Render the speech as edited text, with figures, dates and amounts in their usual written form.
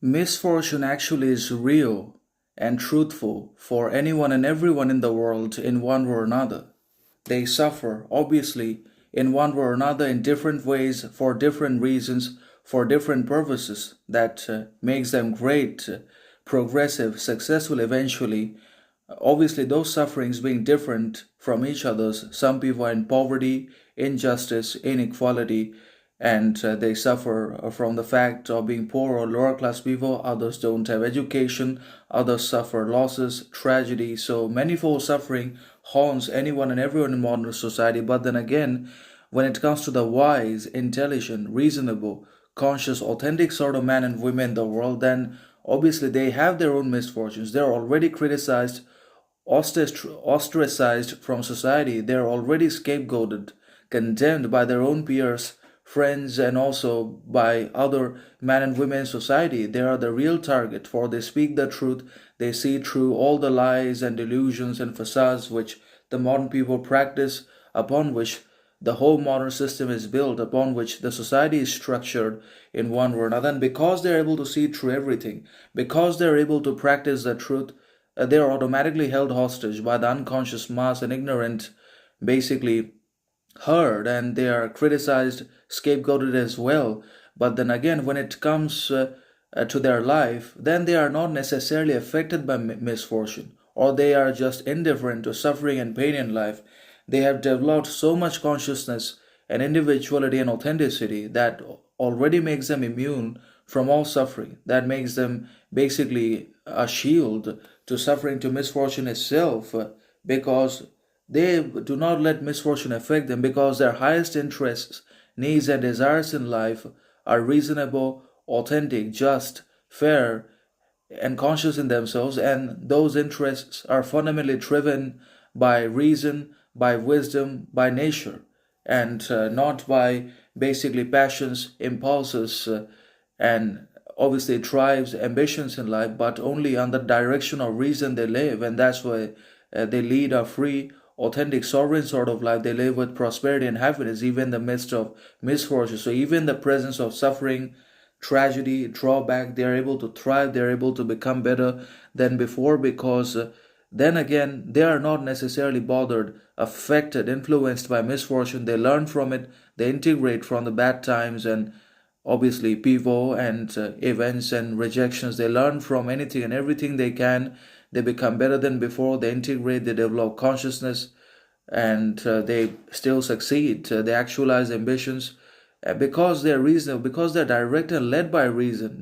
Misfortune actually is real and truthful for anyone and everyone in the world in one way or another. They suffer, obviously, in one way or another in different ways, for different reasons, for different purposes that makes them great, progressive, successful eventually. Obviously, those sufferings being different from each other's. Some people are in poverty, injustice, inequality, and they suffer from the fact of being poor or lower class people. Others don't have education, others suffer losses, tragedy. So manifold suffering haunts anyone and everyone in modern society. But then again, when it comes to the wise, intelligent, reasonable, conscious, authentic sort of man and women in the world, then obviously they have their own misfortunes. They're already criticized, ostracized from society. They're already scapegoated, condemned by their own peers, friends, and also by other men and women in society. They are the real target, for they speak the truth. They see through all the lies and delusions and facades which the modern people practice, upon which the whole modern system is built, upon which the society is structured in one way or another. And because they're able to see through everything, because they're able to practice the truth, they are automatically held hostage by the unconscious mass and ignorant, basically herd, and they are criticized, scapegoated as well. But then again, when it comes to their life, then they are not necessarily affected by misfortune, or they are just indifferent to suffering and pain in life. They have developed so much consciousness and individuality and authenticity that already makes them immune from all suffering, that makes them basically a shield to suffering, to misfortune itself, because they do not let misfortune affect them, because their highest interests, needs, and desires in life are reasonable, authentic, just, fair, and conscious in themselves, and those interests are fundamentally driven by reason, by wisdom, by nature, and not by basically passions, impulses, and obviously drives, ambitions in life, but only on the direction of reason they live, and that's why they lead a free, authentic, sovereign sort of life. They live with prosperity and happiness, even in the midst of misfortune. So even in the presence of suffering, tragedy, drawback, they are able to thrive. They are able to become better than before, because then again, they are not necessarily bothered, affected, influenced by misfortune. They learn from it. They integrate from the bad times and obviously people and events and rejections. They learn from anything and everything they can. They become better than before. They integrate, they develop consciousness, and they still succeed. They actualize ambitions because they're reasonable, because they're direct and led by reason.